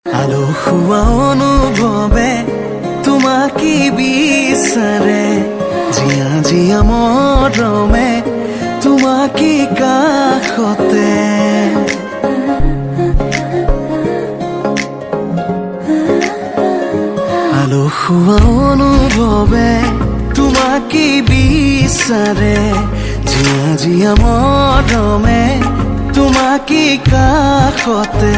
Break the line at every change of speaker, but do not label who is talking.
আলসুৱা অনুভৱে তোমাকে বিচাৰে, জীয়া জীয়া মৰমে তোমাকে কাষতে। আলসুৱা অনুভৱে তোমাকে বিচাৰে, জীয়া জীয়া মৰমে তোমাকে কাষতে।